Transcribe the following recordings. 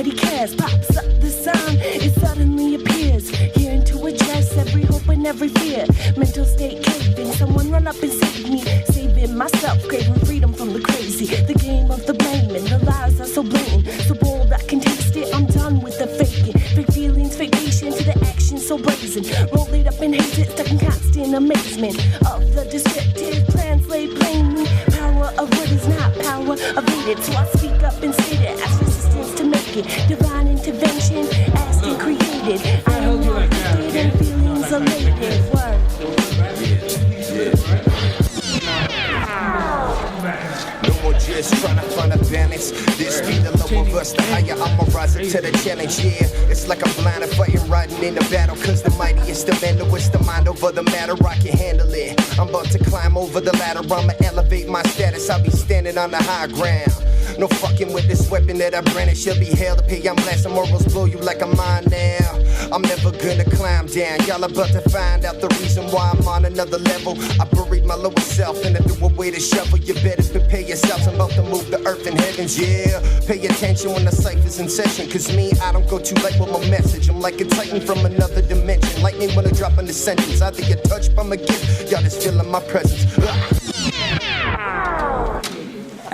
nobody cares. Pops up the sign, it suddenly appears. Here to address every hope and every fear. Mental state caving, someone run up and save me. Saving myself, craving freedom from the crazy. The game of the blaming, the lies are so blatant. So bold I can taste it, I'm done with the faking. Fake feelings, fake patience, to the action so brazen. Roll it up and hate it, stuck in constant amazement. Of the descriptive, translate plainly. Power of what is not, power evaded. So I speak up and state it, ask resistance to make it. Divine intervention, asked and created. I am wanted and feelings elated. Word. No more just trying to find a balance. This be the lower verse, the higher I'ma rise to the challenge. Yeah, it's like I'm blind and fighting, riding in the battle. Cause the mightiest the man, it's the mind over the matter. I can handle it. I'm about to climb over the ladder. I'ma elevate my status. I'll be standing on the high ground. No fucking with this weapon that I brand. It shall be held to pay. I'm blasting morals, blow you like a mine now. I'm never gonna climb down. Y'all about to find out the reason why I'm on another level. I buried my lower self and I threw away the shovel. You better prepare yourselves. I'm about to move the earth and heavens, yeah. Pay attention when the cypher's in session. Cause me, I don't go too late with my message. I'm like a titan from another dimension. Lightning when I drop in the sentence. Either you're touched by my gift, y'all just feeling my presence.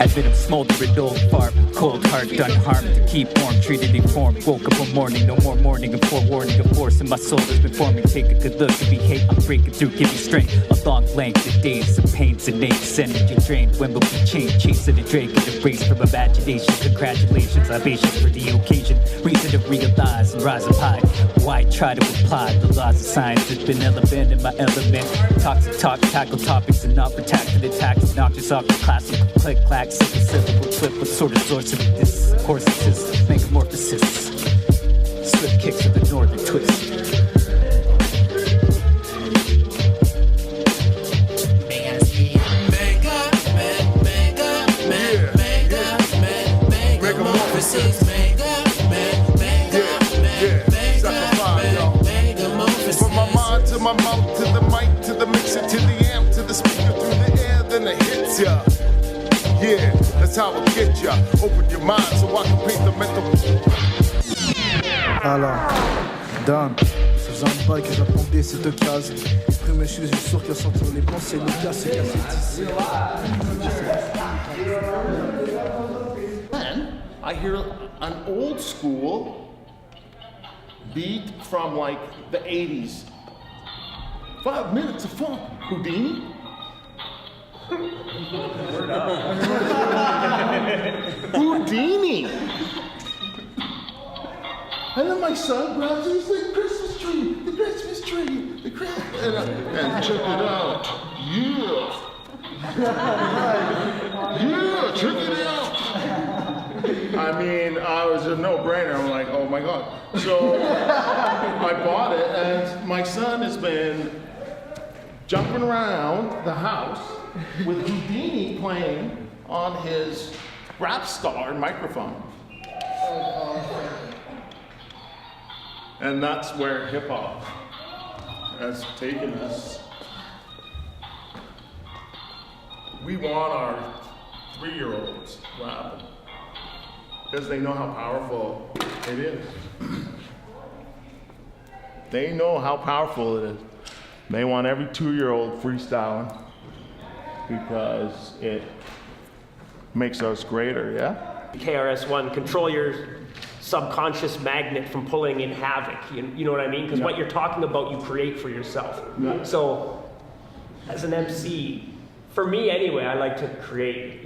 Admit I'm smoldering, old far, cold heart, done harm to keep warm, treated informed. Woke up one morning, no more mourning and forewarning. A force in my soul has been forming. Take a good look, if you hate, I'm breaking through, give me strength. A long length of days, of pains and aches, energy drained. When will we change? Chasing a drake in the race from imagination. Congratulations, libations for the occasion. Reason to realize and rise up high. Why try to apply the laws of science? It's been element in my element. Toxic talk, tackle topics and not protected attacks. Noxious off the classical click clack. Simple syllable clip, what sort of source of this course is Megamorphesis. Slip kicks of the northern twist. Megamorphesis. From my mind to my mouth, to the mic, to the mixer, to the amp, to the speaker, through the air, then it hits ya. Yeah, that's how I get ya. Open your mind so I can paint the mental. Alors, Dan, ça faisait un bail que j'attendais ces deux cases. Après mes choses, je suis sûr qu'à sentir les pensées, les gars, c'est cassé. Then I hear an old school beat from like the 80s. 5 minutes of funk, Houdini. Houdini. And then my son grabs it, he's like, Christmas tree, the Christmas tree, the Christmas, and check it out. Yeah. Yeah, check it out. I mean, I was a no-brainer. I'm like, oh my God. So I bought it, and my son has been jumping around the house with Houdini playing on his rap star microphone. And that's where hip-hop has taken us. We want our 3-year-olds rapping because they know how powerful it is. They know how powerful it is. They want every 2-year-old freestyling because it makes us greater, yeah? KRS-One, control your subconscious magnet from pulling in havoc. You know what I mean? Because what you're talking about, you create for yourself. Yeah. So, as an MC, for me anyway, I like to create,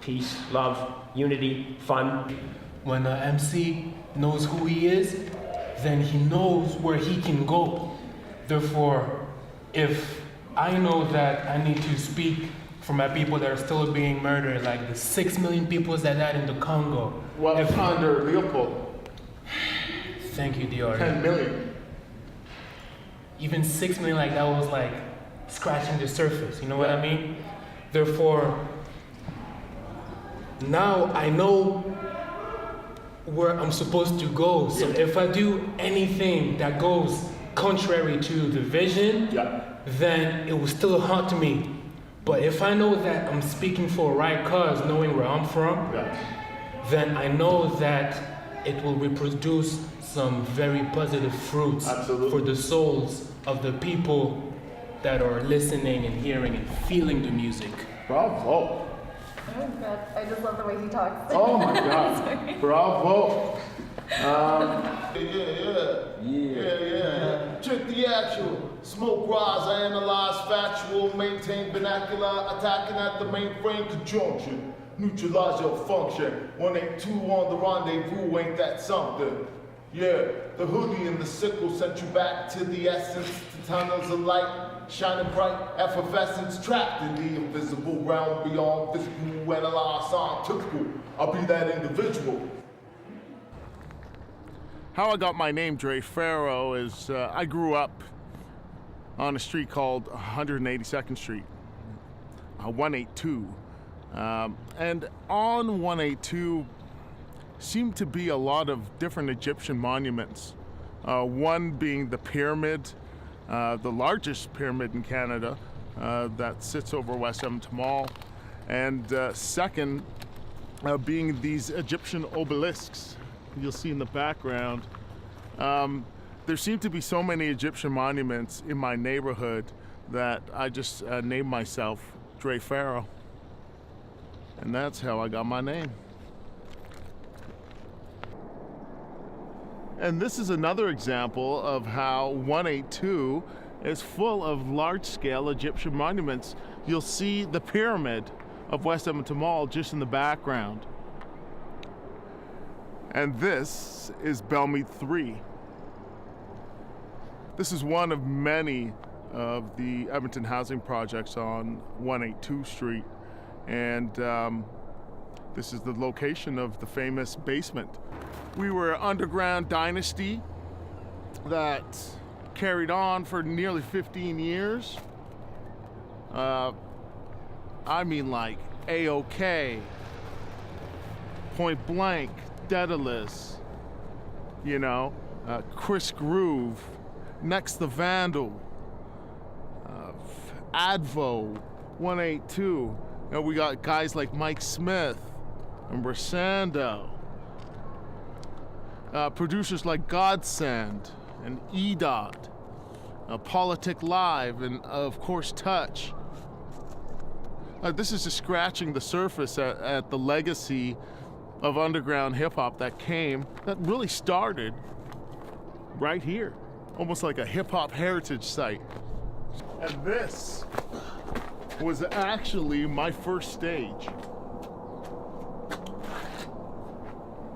peace, love, unity, fun. When an MC knows who he is, then he knows where he can go. Therefore, if I know that I need to speak for my people that are still being murdered, like the 6 million people that died in the Congo. Well, if under Leopold. Thank you, Dior. 10 million. Even 6 million, like that was like scratching the surface, you know what I mean? Therefore, now I know where I'm supposed to go. So if I do anything that goes contrary to the vision, then it will still haunt me. But if I know that I'm speaking for a right cause, knowing where I'm from, then I know that it will reproduce some very positive fruits for the souls of the people that are listening and hearing and feeling the music. Bravo. Oh God, I just love the way he talks. Oh my God. Bravo. Check the actual. Smoke rise, I analyze factual, maintain vernacular, attacking at the mainframe conjunction. Neutralize your function. 182 on the rendezvous, ain't that something? Yeah, the hoodie and the sickle sent you back to the essence, to tunnels of light, shining bright, effervescence trapped in the invisible realm beyond physical, analyze scientific. I'll be that individual. How I got my name, Dre Pharoh, is I grew up on a street called 182nd Street, 182. And on 182 seemed to be a lot of different Egyptian monuments. One being the pyramid, the largest pyramid in Canada that sits over West Edmonton Mall. And second, being these Egyptian obelisks you'll see in the background. There seem to be so many Egyptian monuments in my neighborhood that I just named myself Dre Pharoh. And that's how I got my name. And this is another example of how 182 is full of large-scale Egyptian monuments. You'll see the pyramid of West Edmonton Mall just in the background. And this is Belmead 3. This is one of many of the Edmonton housing projects on 182 Street. And this is the location of the famous basement. We were an underground dynasty that carried on for nearly 15 years. I mean, like A-OK, Point Blank, Daedalus, you know, Chris Groove, Next the Vandal, Advo, 182. You know, we got guys like Mike Smith and Brasando. Producers like Godsend and E-Dot, Politic Live, and of course Touch. This is just scratching the surface at the legacy of underground hip-hop that really started right here, almost like a hip-hop heritage site. And this was actually my first stage.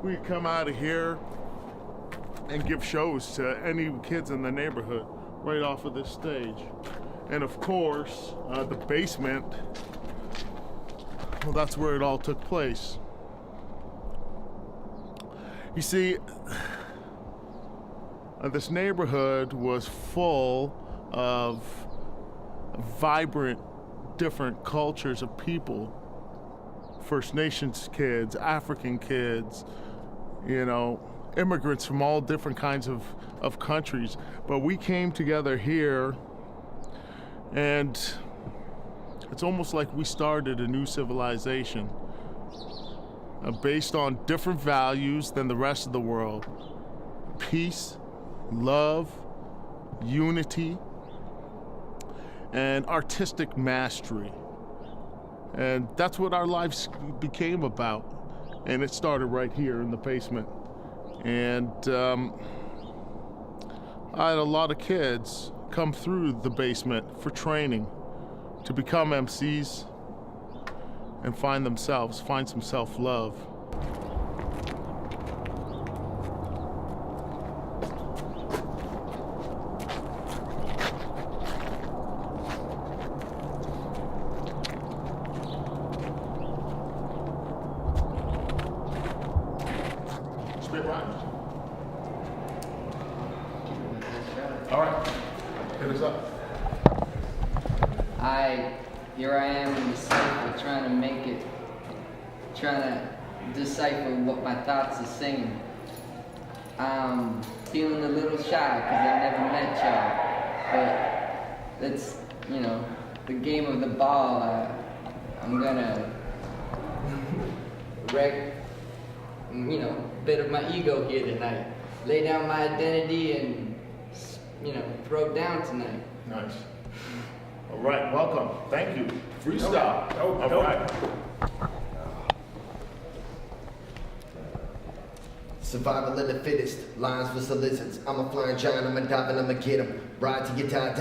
We'd come out of here and give shows to any kids in the neighborhood right off of this stage. And of course, the basement, well, that's where it all took place. You see, this neighborhood was full of vibrant, different cultures of people. First Nations kids, African kids, you know, immigrants from all different kinds of countries. But we came together here, and it's almost like we started a new civilization based on different values than the rest of the world. Peace, love, unity, and artistic mastery. And that's what our lives became about. And it started right here in the basement. And I had a lot of kids come through the basement for training to become MCs and find some self-love. Spit rhymes. All right, hit us up. Here I am in the cypher, trying to make it, trying to decipher what my thoughts are saying. I'm feeling a little shy because I never met y'all, but that's, you know, the game of the ball. I'm gonna wreck, you know, bit of my ego here tonight. Lay down my identity and, throw down tonight. Nice. All right, welcome. Thank you. Freestyle. All right. Survival of the fittest, lines for the lizards. I'm a flying giant, I'm a dive and I'ma get him. Ride to get tie,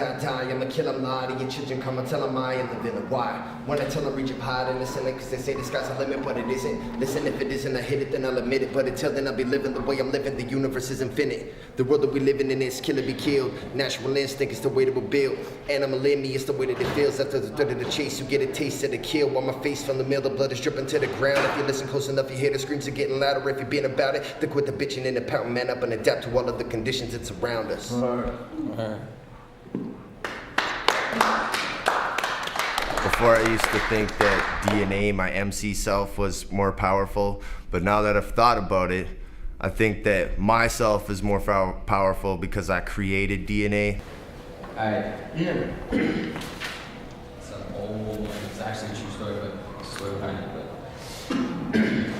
I'ma kill him, lie to your children, come and tell them I am the villain. Why? When I tell them reach up higher than the ceiling, cause they say the sky's the limit, but it isn't. Listen, if it isn't, I hit it, then I'll admit it. But until then, I'll be living the way I'm living, the universe is infinite. The world that we living in is kill or be killed. Natural instinct is the way that we build. Animal in me is the way that it feels. After the third of the chase, you get a taste of the kill. While my face from the mill, the blood is dripping to the ground. If you listen close enough, you hear the screams are getting louder. If you're being about it, then quit the bitching and the power, man up and adapt to all of the conditions that surround us. Before I used to think that DNA, my MC self, was more powerful, but now that I've thought about it, I think that myself is more powerful because I created DNA. Alright. Yeah. It's an old, it's actually a true story, but it's a story behind it,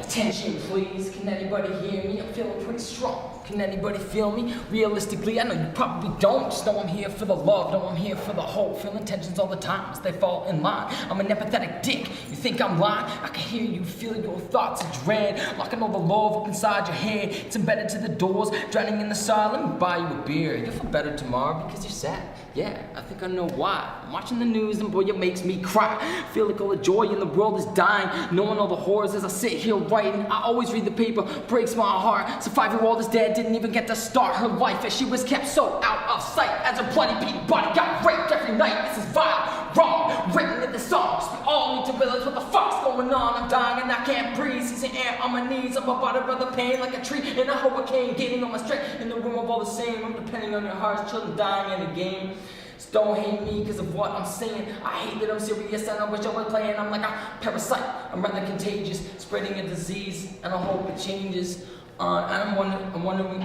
Attention please, can anybody hear me? I'm feeling pretty strong. Can anybody feel me? Realistically, I know you probably don't. Just know I'm here for the love, know I'm here for the hope. Feeling tensions all the time as they fall in line. I'm an empathetic dick, you think I'm lying? I can hear you, feel your thoughts of dread. Locking all the love up inside your head. It's embedded to the doors, drowning in the silence. Let me buy you a beer. You'll feel better tomorrow because you're sad. Yeah, I think I know why. I'm watching the news and boy, it makes me cry. Feel like all the joy in the world is dying. Knowing all the horrors as I sit here writing. I always read the paper, breaks my heart. So 5-year-old is dead, didn't even get to start her life as she was kept so out of sight. As her bloody beaten body got raped every night. This is vile, wrong, written in the songs. We all need to realize what the fuck's going on. I'm dying and I can't breathe. Seizing air on my knees. I'm about to brother pain like a tree in a hurricane. Gaining on my strength in the room of all the same. I'm depending on your hearts, children dying in the game. So don't hate me because of what I'm saying. I hate that I'm serious and I wish I was playing. I'm like a parasite. I'm rather contagious, spreading a disease, and I hope it changes. And I'm wondering,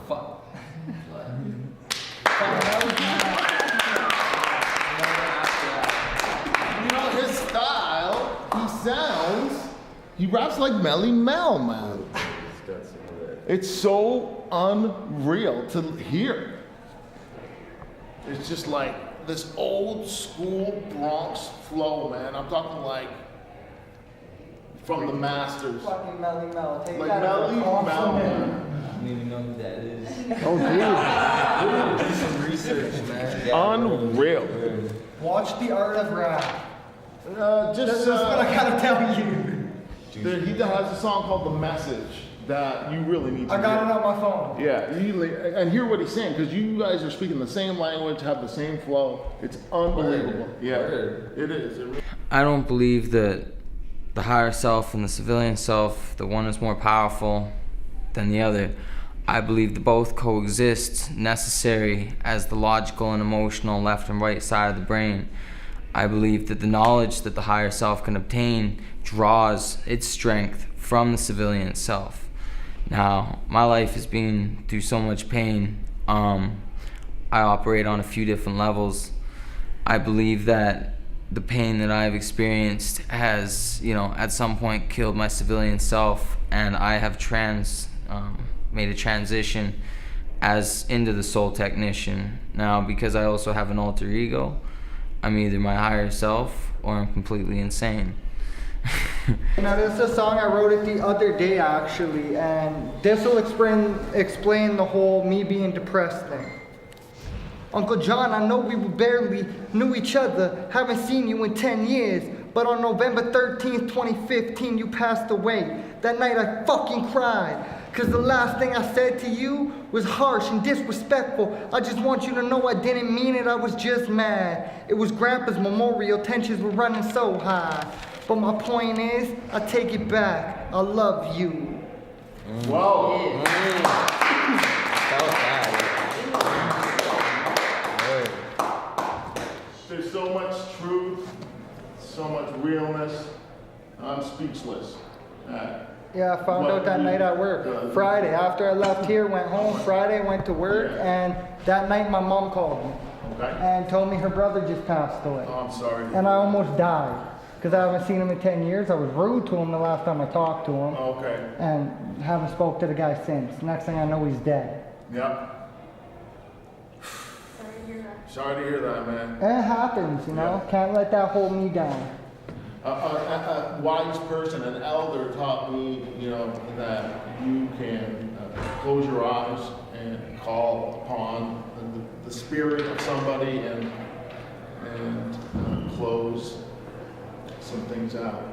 fuck. His style, he raps like Melly Mel, man. It's so unreal to hear. It's just like this old school Bronx flow, man. I'm talking like from the masters. Fucking Melly Mel. Take like that Melly Mel, man. I don't even know who that is. Oh, dude. Do some research, man. Unreal. Watch The Art of Rap. That's what I gotta tell you. He has a song called The Message that you really need to I got it on my phone. Yeah, and hear what he's saying, because you guys are speaking the same language, have the same flow. It's unbelievable. Yeah, it is. I don't believe that the higher self and the civilian self, the one is more powerful than the other. I believe that both coexist, necessary as the logical and emotional left and right side of the brain. I believe that the knowledge that the higher self can obtain draws its strength from the civilian self. Now, my life has been through so much pain. I operate on a few different levels. I believe that the pain that I've experienced has, at some point killed my civilian self, and I have made a transition into the soul technician. Now, because I also have an alter ego, I'm either my higher self or I'm completely insane. Now, this is a song I wrote it the other day, actually, and this will explain the whole me being depressed thing. Uncle John, I know we barely knew each other, haven't seen you in 10 years, but on November 13th, 2015, you passed away. That night I fucking cried, cause the last thing I said to you was harsh and disrespectful. I just want you to know I didn't mean it, I was just mad. It was Grandpa's memorial, tensions were running so high. But my point is, I take it back, I love you. Whoa. There's so much truth, so much realness. I'm speechless. Yeah, I found out that night at work. Friday, after I left here, went home. Friday, went to work, and that night my mom called me and told me her brother just passed away. Oh, I'm sorry. And I almost died. because I haven't seen him in 10 years. I was rude to him the last time I talked to him. Okay. And haven't spoke to the guy since. Next thing I know, he's dead. Yeah. Sorry to hear that, man. It happens, you know. Yeah. Can't let that hold me down. A wise person, an elder, taught me, you know, that you can close your eyes and call upon the spirit of somebody and close some things out.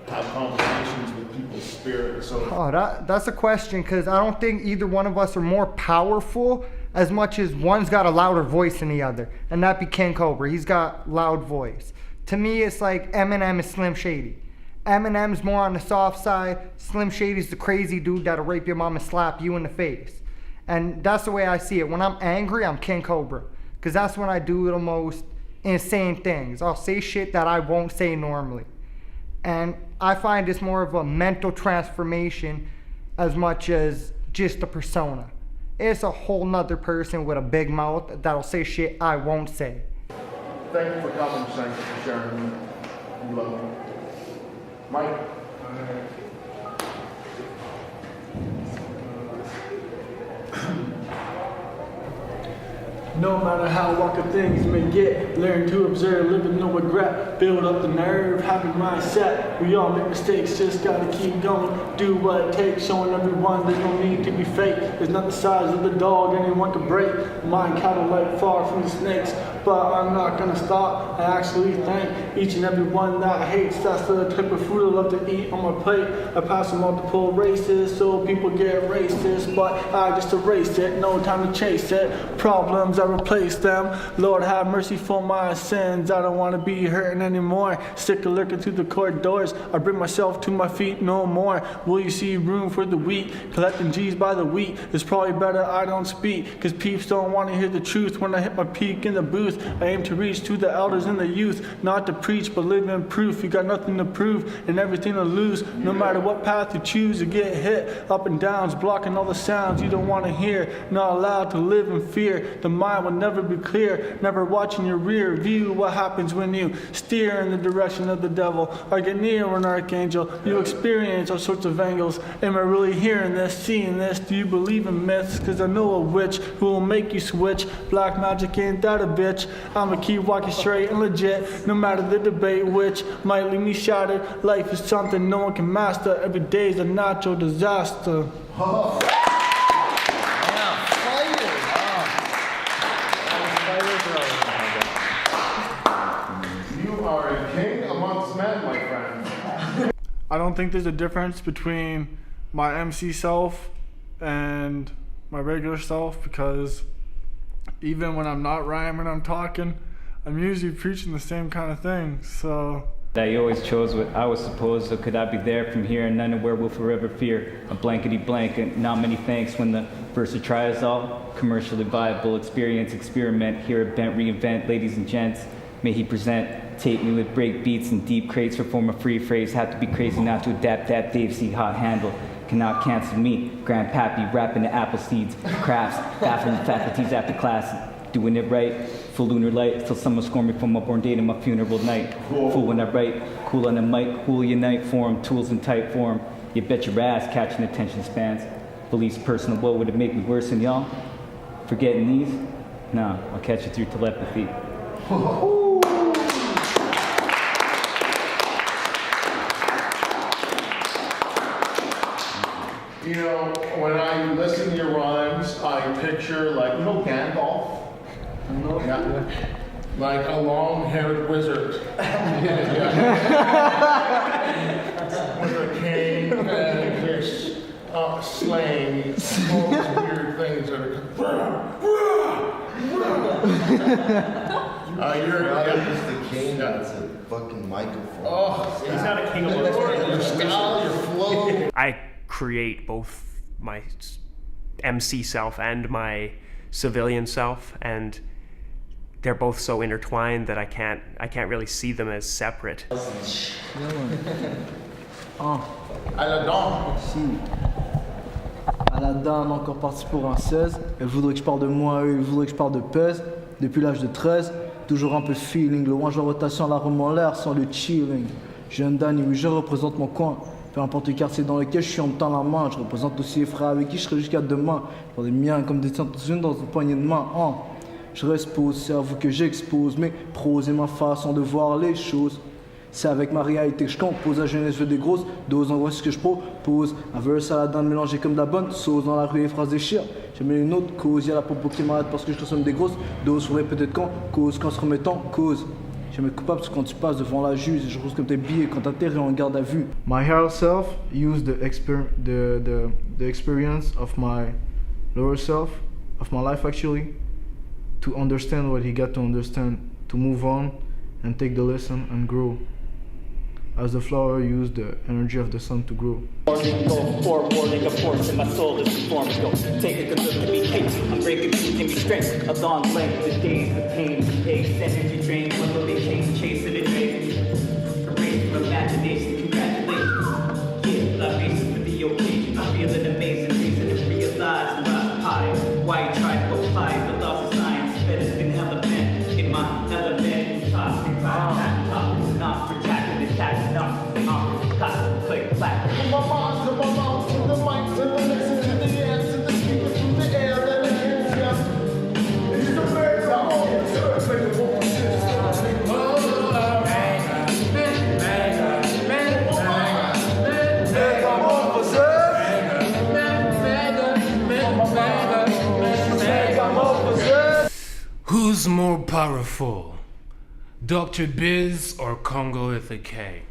Have conversations with people's spirits. So. Oh, that's a question, because I don't think either one of us are more powerful as much as one's got a louder voice than the other, and that'd be King Cobra. He's got loud voice. To me, it's like Eminem and Slim Shady. Eminem's more on the soft side. Slim Shady's the crazy dude that'll rape your mom and slap you in the face. And that's the way I see it. When I'm angry, I'm King Cobra, because that's when I do the most insane things. I'll say shit that I won't say normally. And I find it's more of a mental transformation as much as just a persona. It's a whole nother person with a big mouth that'll say shit I won't say. Thank you for coming, thank you for sharing. We love you. Mike? No matter how wicked things may get, learn to observe, live with no regret, build up the nerve, happy mindset. We all make mistakes, just gotta keep going, do what it takes, showing everyone there's no need to be fake. There's not the size of the dog anyone can break. Mind cattle like far from the snakes, but I'm not gonna stop. I actually thank each and every one that hates. That's the type of food I love to eat on my plate. I pass multiple races so people get racist, but I just erase it, no time to chase it. Problems, I replace them. Lord have mercy for my sins. I don't want to be hurting anymore. Sick of looking through the corridors. I bring myself to my feet no more. Will you see room for the weak? Collecting G's by the week. It's probably better I don't speak, cause peeps don't want to hear the truth. When I hit my peak in the booth, I aim to reach to the elders and the youth. Not to preach but live in proof. You got nothing to prove and everything to lose. No matter what path you choose, you get hit. Up and downs, blocking all the sounds you don't want to hear. Not allowed to live in fear. The mind will never be clear. Never watching your rear view. What happens when you steer in the direction of the devil or get near an archangel? You experience all sorts of angles. Am I really hearing this, seeing this? Do you believe in myths? Cause I know a witch who will make you switch. Black magic ain't that a bitch. I'ma keep walking straight and legit, no matter the debate, which might leave me shattered. Life is something no one can master. Every day is a natural disaster. Oh. You are a king amongst men, my friend. I don't think there's a difference between my MC self and my regular self, because even when I'm not rhyming, I'm talking, I'm usually preaching the same kind of thing, so. I always chose what I was supposed, so could I be there from here and none of where will forever fear. A blankety blank, not many thanks when the versatile, commercially viable experience, experiment, hear a bent, reinvent, ladies and gents, may he present, tape me with break beats and deep crates, perform a free phrase, have to be crazy not to adapt that Dave C. hot handle. Cannot cancel me, Grandpappy, rapping the apple seeds, crafts, bathroom faculties after class, doing it right, full lunar light, till someone scorn me for my born date and my funeral night. Fool when I write, cool on the mic, cool unite form, tools in tight form. You bet your ass catching attention spans. Beliefs personal, what would it make me worse than y'all? Forgetting these? Nah, I'll catch you through telepathy. You know, when I listen to your rhymes, I picture like, you know, Gandalf? Yeah. Like a long-haired wizard. With a cane and this slang, all these weird things that are You're just the king, that's a fucking microphone. Oh, he's not a king of your style, your flow. I create both my MC self and my civilian self, and they're both so intertwined that I can't really see them as separate. À la dame. Si. À la dame, encore parti pour un 16. Elle voudrait que je parle de moi, eux, ils voudraient que je parle de pèse. Depuis l'âge de 13, toujours un peu feeling. Le one en rotation, la roue en l'air sans le chilling. Jeune Danny, oui, je représente mon coin. Peu importe le quartier dans lequel je suis, on me tend la main. Je représente aussi les frères avec qui je serai jusqu'à demain. Pour les miens, comme des sensations dans une poignée de main. Je respose, c'est à vous que j'expose mes proses et ma façon de voir les choses. C'est avec ma réalité que je compose. La jeunesse veut des grosses doses, en voici ce que je propose. Un verse à la dinde mélangé comme de la bonne sauce. Dans la rue, les phrases déchirent. J'ai mis une autre cause. Y'a la popo qui m'arrête parce que je consomme des grosses doses. Faudrait peut-être qu'on cause, qu'on se remette en cause. Jamais coupable parce que quand tu passes devant la juge, je rose comme tes billets quand t'atterris en garde à vue. My higher self used the experience of my lower self, of my life actually, to understand what he got to understand, to move on and take the lesson and grow. As the flower used the energy of the sun to grow. Forwarding a force in my soul is formed. Go take a good look at me, hey, I'm breaking through, give me strength. A long length, the days, the pain, the pace, energy drain, when will they change, chasing it, baby. Erase from imagination, congratulations. Yeah, love basis for the occasion. I'm feeling amazing, reason to realize I'm not high. Why you try to go high, the loss of science, better than element. In my element, toxic, right, top, not protected, attached, not click, clap. From my mind to the mic, to the listen, to the end, to the speaker, through the air, then it hits ya. It's the Who's more powerful, Dr. Biz or Congo with a K?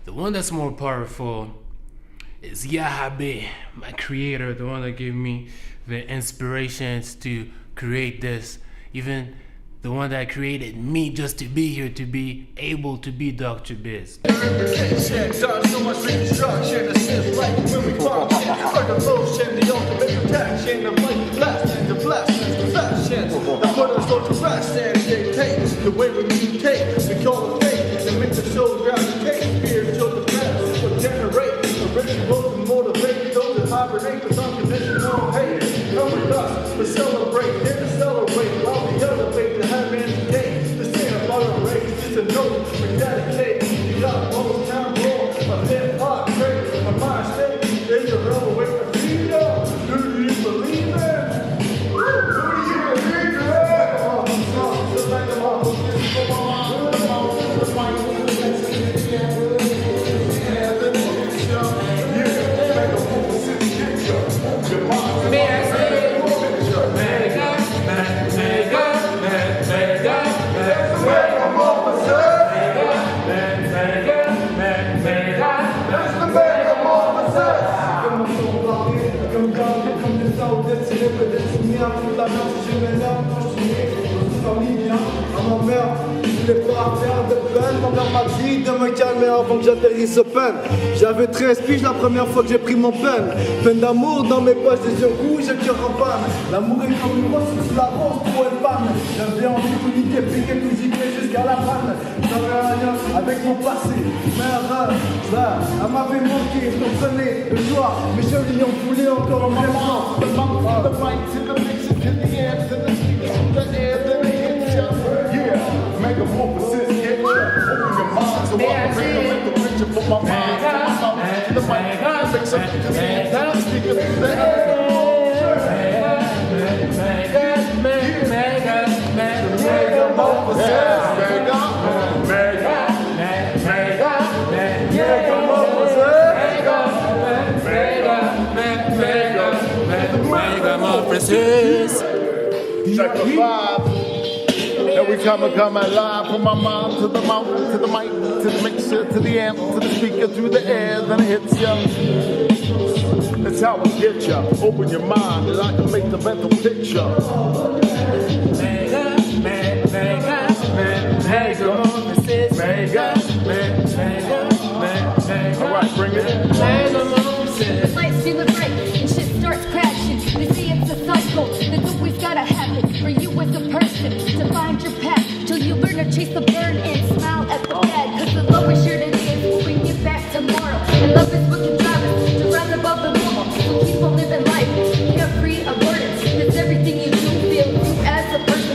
The one that's more powerful is Yahabe, my creator, the one that gave me the inspirations to create this. Even the one that created me just to be here, to be able to be Dr. Biz. So much reconstruction, assist like when we function. Like a motion, the ultimate protection of life, blessings, the blessings, possessions. That put us on to rest and dictate the way we mutate. We call it fate and make the soul gravitate. Spiritual defense will generate the rituals and motivate those that hibernate with unconditional hate. Come with us, we celebrate, then accelerate while we elevate the heaven's gate. This ain't about a race, it's a note we dedicate. The utmost time roll of hip-hop great. My mind state is a rebel way for freedom. Do you believe it? Do you believe it? Je voulais pas faire de peine, mon père m'a dit de me calmer avant que j'atterrisse au peine. J'avais 13 piges la première fois que j'ai pris mon peine. Peine d'amour dans mes poches, des yeux rouges et le cœur en panne. L'amour est comme une rose sous la rose pour une femme. J'avais envie de niquer, piquer, tout gicler jusqu'à la panne. J'avais un lien avec mon passé. Mais elle m'avait manqué, je comprenais le soir. Mes chevilles ont foulé encore en même temps. The mic to the mix, to the end, to the speaker, to the air, then it hits ya. Yeah, Megamorphesis, get ya. Open your mind so I can bring the mental picture from my mind to my mouth, to the mic, to the mixer, to the end, to the speaker, to the air. Megamorphesis. Cypher 5. And we come alive from my mind to the mouth, to the mic, to the mixer, to the amp, to the speaker, through the air, then it hits ya. That's how I get ya. Open your mind and I can make the mental picture. Alright, bring it in. The lights do the right and shit starts crashing. They say it's a cycle that's always gotta happen for you as a person to find your path till you learn to chase the burn and smile at the bad. Cause the love we share today is what we get back tomorrow. And love is what can drive us to rise above the normal. So keep on living life, carefree of burdens. Cause everything you do feels you as a person.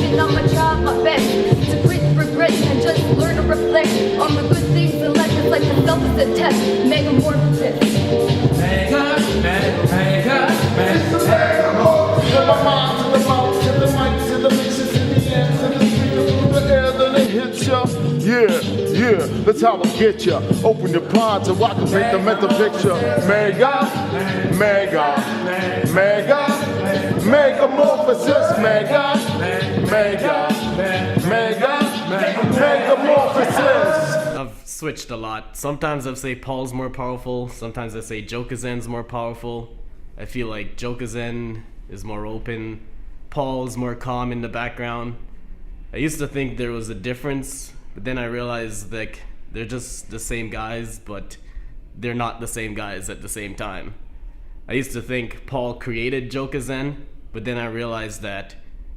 and I'ma try my best to quit regret and just learn to reflect on the good things in life. It's like the self is a test. Megamorphesis. To the mind, to the mouth, to the mic, to the mixer, to the end, to the speaker, through the air, then it hits ya. Yeah, that's how I get ya. Open your palm so I can paint the mental picture. Megamorphosis. Megamorphosis. I've switched a lot. Sometimes I say Paul's more powerful. Sometimes I say Jokazen's more powerful. I feel like Jokazen is more open. Paul's more calm in the background. I used to think there was a difference, but then I realized like they're just the same guys, but they're not the same guys at the same time. I used to think Paul created Jokazen, but then I realized that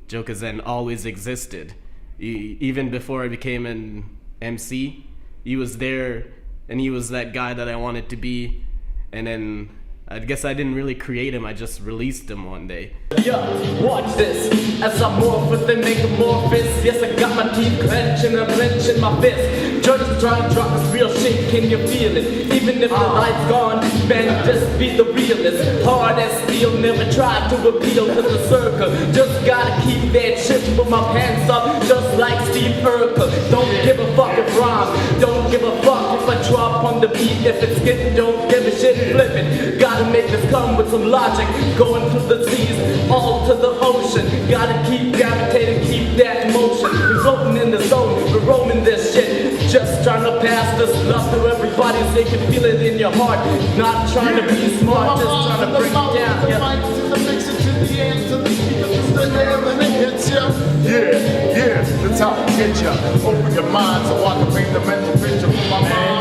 Jokazen always existed. Even before I became an MC, he was there, and he was that guy that I wanted to be, and then I guess I didn't really create him, I just released him one day. Yeah, watch this, as I morph with the Megamorphosis. Yes, I got my teeth clenching, I'm clenching my fist. Judges try to drop this real shit, can you feel it? Even if the light's gone, man, just be the realist. Hard as steel, never try to appeal to the circle. Just gotta keep that shit with my pants up, just like Steve Urkel. Don't give a fuck if rhyme, don't give a fuck if I drop on the beat. If it's getting, don't give a shit, flip it. Gotta make this come with some logic, going through the seas, all to the ocean. Gotta keep gravitating, keep that motion. We're floating in the zone, we're roaming this shit. Just trying to pass this love to everybody so you can feel it in your heart. Not trying to be smart, just trying to break it down. To the mixer, to the end, to the speaker, to the air, then it hits ya. Yeah, that's how I get ya. Open your mind so I can paint the mental picture for my mind.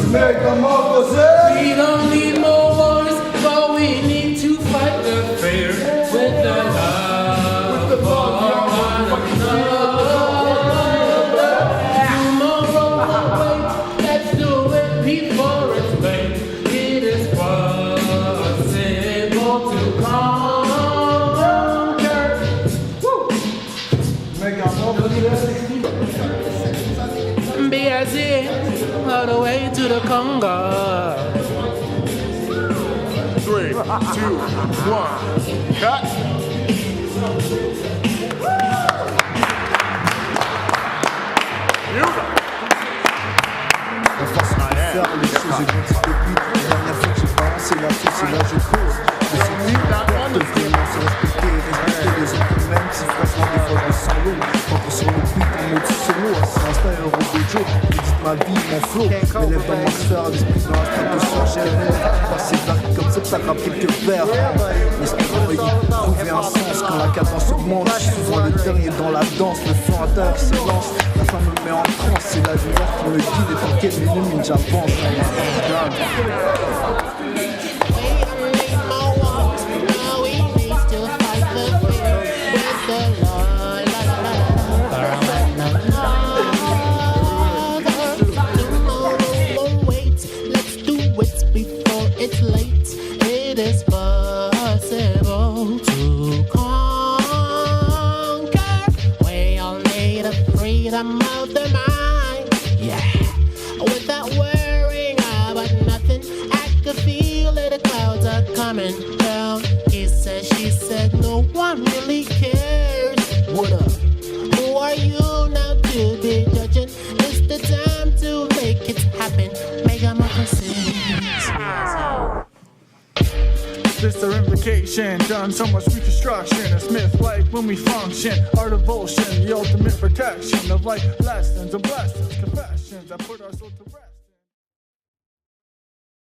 Megamorphosis. We don't need more wars, but we need to fight the fear with the love. With the love. Tomorrow will wait. Let's do it before it's late. It is possible to conquer. Woo. Megamorphosis. BSC, all the way to the Congo. 3, 2, 1, cut. La force de faire les choses exotiques depuis la dernière fois que j'ai balancé la sauce et là je cause. Je suis libre, perte vraiment se respecter et respecter les autres même si franchement des fois je me sens lourd. Quand on sur le beat en mode solo, c'est un style euro de Joe. Médite ma vie, mon flow, m'élève dans ma sphère, l'esprit dans la tête de soir, j'ai rêvé. Passer vague comme ça, ça grappe quelques verres. L'esprit envoyé, trouver un sens quand la cadence augmente. Je suis souvent le dernier dans la danse, le fond intérieur qui s'élance. La fin me met en transe, c'est la lumière qui me guide et tant qu'elle m'illumine, j'avance. It's late, it is possible to conquer. We all need a freedom of the mind, yeah. Without worrying about nothing, I could feel it, the clouds are coming down. He said, she said, no one really cares. What up? Who are you now to be judging? It's the time to make it happen. Megamorphosis. This their implication, done so much reconstruction. It's myth-like when we function. Our devotion, the ultimate protection of life lessons and blessings, confessions. I put our soul to rest.